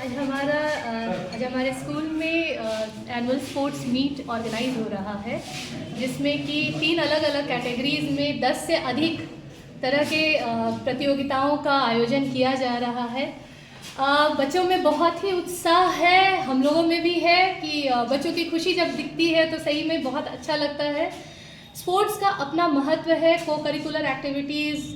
आज हमारे स्कूल में एनुअल स्पोर्ट्स मीट ऑर्गेनाइज हो रहा है, जिसमें कि 3 अलग अलग कैटेगरीज में 10 से अधिक तरह के प्रतियोगिताओं का आयोजन किया जा रहा है। बच्चों में बहुत ही उत्साह है, हम लोगों में भी है कि बच्चों की खुशी जब दिखती है तो सही में बहुत अच्छा लगता है। स्पोर्ट्स का अपना महत्व है, को करिकुलर एक्टिविटीज़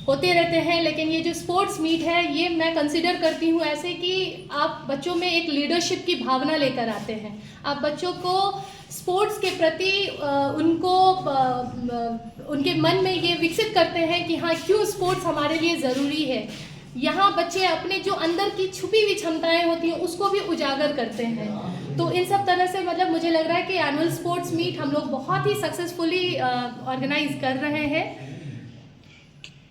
होते रहते हैं, लेकिन ये जो स्पोर्ट्स मीट है ये मैं कंसिडर करती हूँ ऐसे कि आप बच्चों में एक लीडरशिप की भावना लेकर आते हैं। आप बच्चों को स्पोर्ट्स के प्रति उनके मन में ये विकसित करते हैं कि हाँ, क्यों स्पोर्ट्स हमारे लिए ज़रूरी है। यहाँ बच्चे अपने जो अंदर की छुपी हुई क्षमताएं होती हैं उसको भी उजागर करते हैं। तो इन सब तरह से मतलब मुझे लग रहा है कि एनुअल स्पोर्ट्स मीट हम लोग बहुत ही सक्सेसफुली ऑर्गेनाइज कर रहे हैं।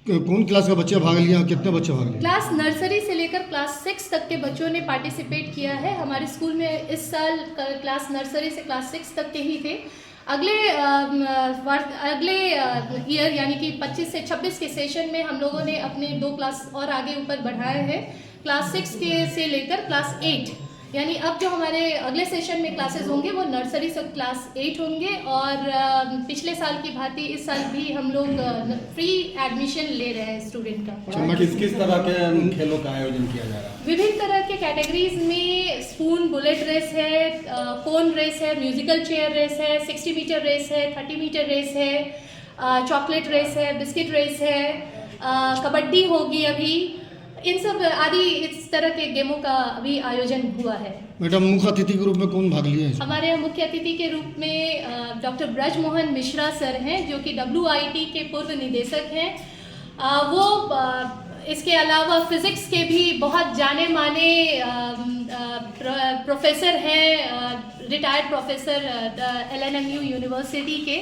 कौन क्लास का बच्चा भाग लिया, कितने बच्चे भाग लिए? क्लास नर्सरी से लेकर क्लास 6 तक के बच्चों ने पार्टिसिपेट किया है। हमारे स्कूल में इस साल क्लास नर्सरी से क्लास 6 तक के ही थे। अगले ईयर यानी कि 25 से 26 के सेशन में हम लोगों ने अपने 2 क्लास और आगे ऊपर बढ़ाए हैं, क्लास 6 के से लेकर क्लास 8। यानी अब जो हमारे अगले सेशन में क्लासेस होंगे वो नर्सरी से क्लास 8 होंगे। और पिछले साल की भांति इस साल भी हम लोग फ्री एडमिशन ले रहे हैं स्टूडेंट का। किस तरह के खेलों का आयोजन किया जा रहा है? विभिन्न तरह के कैटेगरीज में स्पून बुलेट रेस है, कोन रेस है, म्यूजिकल चेयर रेस है, 60 मीटर रेस है, 30 मीटर रेस है, चॉकलेट रेस है, बिस्किट रेस है, कबड्डी होगी अभी। इन सब आदि इस तरह के गेमों का अभी आयोजन हुआ है। मैडम, मुख्य अतिथि के रूप में कौन भाग लिए? हमारे यहाँ मुख्य अतिथि के रूप में डॉक्टर ब्रजमोहन मिश्रा सर हैं, जो कि WIT के पूर्व निदेशक हैं। वो इसके अलावा फिज़िक्स के भी बहुत जाने माने प्रोफेसर हैं, रिटायर्ड प्रोफेसर LNMU यूनिवर्सिटी के।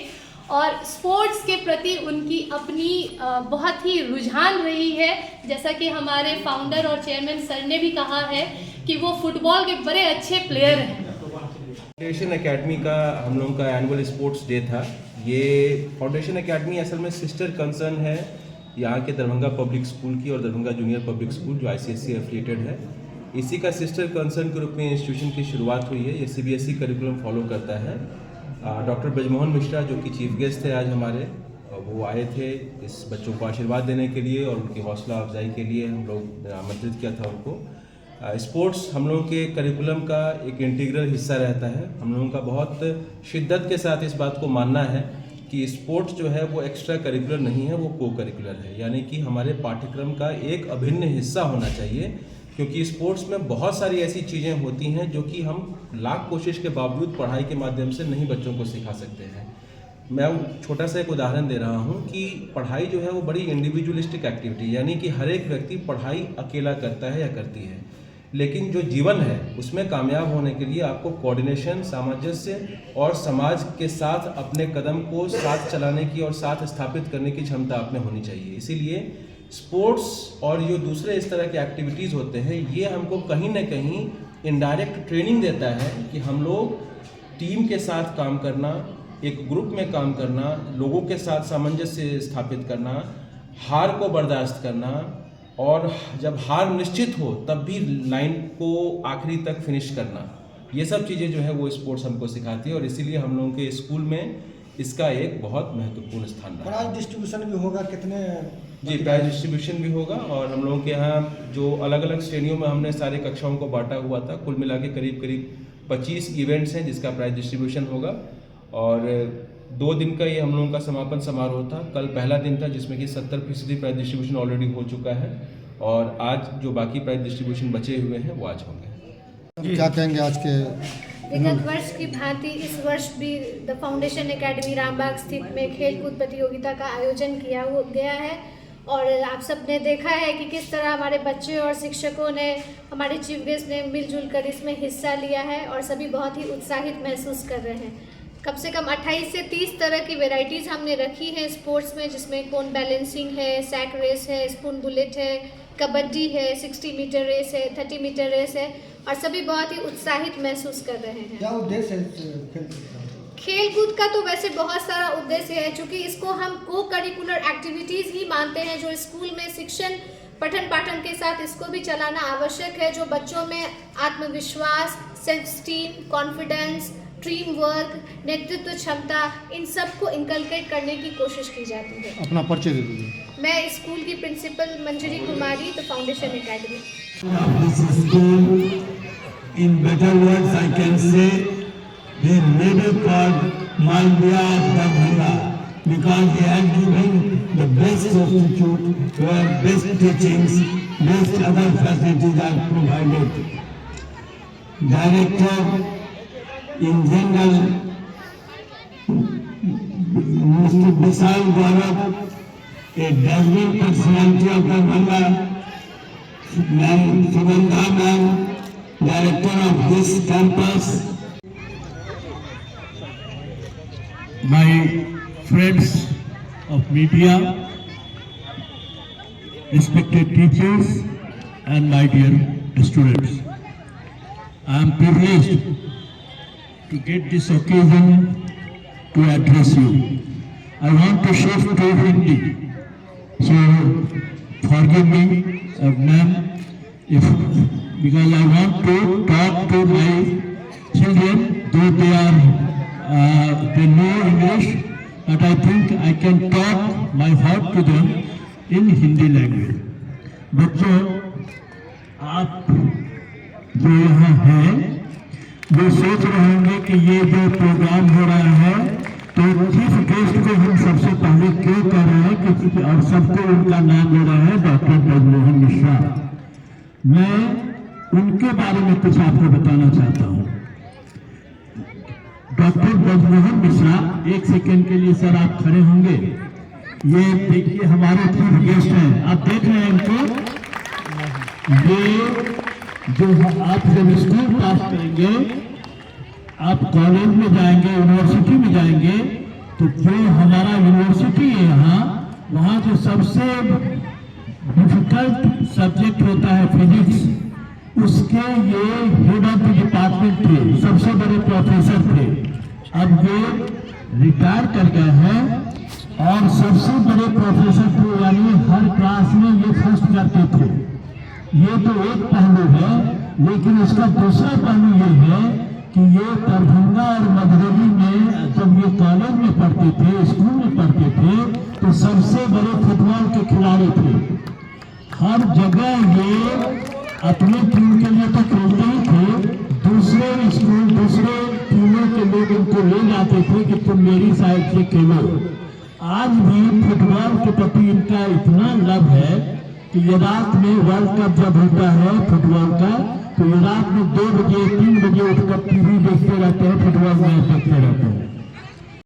और स्पोर्ट्स के प्रति उनकी अपनी बहुत ही रुझान रही है। जैसा कि हमारे फाउंडर और चेयरमैन सर ने भी कहा है कि वो फुटबॉल के बड़े अच्छे प्लेयर हैं। फाउंडेशन एकेडमी का हम लोगों का एनुअल स्पोर्ट्स डे था। ये फाउंडेशन एकेडमी असल में सिस्टर कंसर्न है यहाँ के दरभंगा पब्लिक स्कूल की और दरभंगा जूनियर पब्लिक स्कूल जो ICSE एफिलिएटेड है। इसी का सिस्टर कंसर्न के रूप में इंस्टीट्यूशन की शुरुआत हुई है। ये CBSE करिकुलम फॉलो करता है। डॉक्टर ब्रजमोहन मिश्रा जो कि चीफ गेस्ट थे आज हमारे, वो आए थे इस बच्चों को आशीर्वाद देने के लिए और उनकी हौसला अफजाई के लिए हम लोग आमंत्रित किया था उनको। स्पोर्ट्स हम लोगों के करिकुलम का एक इंटीग्रल हिस्सा रहता है। हम लोगों का बहुत शिद्दत के साथ इस बात को मानना है कि स्पोर्ट्स जो है वो एक्स्ट्रा करिकुलर नहीं है, वो को करिकुलर है, यानी कि हमारे पाठ्यक्रम का एक अभिन्न हिस्सा होना चाहिए। क्योंकि स्पोर्ट्स में बहुत सारी ऐसी चीज़ें होती हैं जो कि हम लाख कोशिश के बावजूद पढ़ाई के माध्यम से नहीं बच्चों को सिखा सकते हैं। मैं छोटा सा एक उदाहरण दे रहा हूँ कि पढ़ाई जो है वो बड़ी इंडिविजुअलिस्टिक एक्टिविटी, यानी कि हर एक व्यक्ति पढ़ाई अकेला करता है या करती है। लेकिन जो जीवन है उसमें कामयाब होने के लिए आपको कोऑर्डिनेशन, सामंजस्य और समाज के साथ अपने कदम को साथ चलाने की और साथ स्थापित करने की क्षमता आप में होनी चाहिए। इसीलिए स्पोर्ट्स और जो दूसरे इस तरह के एक्टिविटीज़ होते हैं ये हमको कहीं ना कहीं इनडायरेक्ट ट्रेनिंग देता है कि हम लोग टीम के साथ काम करना, एक ग्रुप में काम करना, लोगों के साथ सामंजस्य स्थापित करना, हार को बर्दाश्त करना, और जब हार निश्चित हो तब भी लाइन को आखिरी तक फिनिश करना। ये सब चीज़ें जो है वो स्पोर्ट्स हमको सिखाती है और इसीलिए हम लोगों के स्कूल में इसका एक बहुत महत्वपूर्ण स्थान रहा है। प्राइज डिस्ट्रीब्यूशन भी होगा? कितने? जी, प्राइज डिस्ट्रीब्यूशन भी होगा और हम लोगों के यहाँ जो अलग अलग श्रेणियों में हमने सारे कक्षाओं को बांटा हुआ था। कुल मिला के करीब 25 इवेंट्स हैं जिसका प्राइज डिस्ट्रीब्यूशन होगा। और 2 दिन का ये हम लोगों का समापन समारोह था। कल पहला दिन था जिसमें कि 70% प्राइज डिस्ट्रीब्यूशन ऑलरेडी हो चुका है और आज जो बाकी प्राइज डिस्ट्रीब्यूशन बचे हुए हैं वो आज होंगे। क्या कहेंगे आज के? विगत वर्ष की भांति इस वर्ष भी द फाउंडेशन एकेडमी रामबाग स्थित में खेलकूद प्रतियोगिता का आयोजन किया गया है। और आप सब ने देखा है कि किस तरह हमारे बच्चे और शिक्षकों ने, हमारे चीफ गेस्ट ने मिलजुल कर इसमें हिस्सा लिया है और सभी बहुत ही उत्साहित महसूस कर रहे हैं। कम से कम 28 से 30 तरह की वेराइटीज़ हमने रखी हैं स्पोर्ट्स में, जिसमें कोन बैलेंसिंग है, सैक रेस है, स्पून बुलेट है, कबड्डी है, 60 मीटर रेस है, 30 मीटर रेस है और सभी बहुत ही उत्साहित महसूस कर रहे हैं। क्या उद्देश्य है खेलकूद का? तो वैसे बहुत सारा उद्देश्य है, चूँकि इसको हम को करिकुलर एक्टिविटीज़ ही मानते हैं जो स्कूल में शिक्षण पठन पाठन के साथ इसको भी चलाना आवश्यक है, जो बच्चों में आत्मविश्वास, self esteem, confidence, team work, नेतृत्व क्षमता, इन सब को इनकलकेट करने की कोशिश की जाती है। अपना परिचय दे दीजिए। मैं स्कूल की principal Manjari Kumari, the foundation academy. This school, in better words I can say, they never called Malviya of Darbhanga because they are giving the best substitute where best teachings, best other facilities are provided. Director in general, Mr. Vishal Gaurav, a dazzling personality of Darbhanga, Ma'am Sugandha Ma'am, director of this campus, my friends of media, respected teachers, and my dear students. I am privileged to get this occasion to address you. I want to shift to Hindi, so forgive me, ma'am, because I want to talk to my children, though they know English, but I think I can talk my heart to them in Hindi language. बच्चों, आप जो यहाँ हैं, वो सोच रहे होंगे कि ये जो प्रोग्राम हो रहा है, तो चीफ गेस्ट को हम सबसे पहले क्यों कर रहे हैं, क्योंकि और सबको उनका नाम ले रहे हैं, डॉक्टर ब्रजमोहन मिश्रा। मैं उनके बारे में कुछ आपको बताना चाहता हूँ। डॉक्टर ब्रजमोहन मिश्रा, एक सेकेंड के लिए सर आप खड़े होंगे। ये देखिए हमारे चीफ गेस्ट हैं, आप देख रहे हैं इनको। ये जो आप जब स्कूल पास करेंगे, आप कॉलेज में जाएंगे, यूनिवर्सिटी में जाएंगे, तो जो हमारा यूनिवर्सिटी है यहाँ, वहाँ जो सबसे डिफिकल्ट सब्जेक्ट होता है फिजिक्स, उसके ये हेड ऑफ द डिपार्टमेंट थे, सबसे बड़े प्रोफेसर थे। अब ये रिटायर कर गए हैं और सबसे बड़े प्रोफेसर थे, यानी हर क्लास में ये फर्स्ट करते थे। ये तो एक पहलू है, लेकिन इसका दूसरा पहलू ये है कि ये दरभंगा और मधुबनी में जब ये कॉलेज में पढ़ते थे, स्कूल में पढ़ते थे, तो सबसे बड़े फुटबॉल के खिलाड़ी थे। हर जगह ये अपने टीम के लिए तो खेलते ही थे, दूसरे स्कूल, दूसरे टीमों के लोग उनको ले जाते थे कि तुम मेरी साइड से खेलो। आज भी फुटबॉल के प्रति इनका इतना लव है कि ये रात में वर्ल्ड कप जब होता है फुटबॉल का, तो ये रात में 2 बजे 3 बजे उठकर टीवी देखते रहते हैं, फुटबॉल मैच देखते रहते हैं।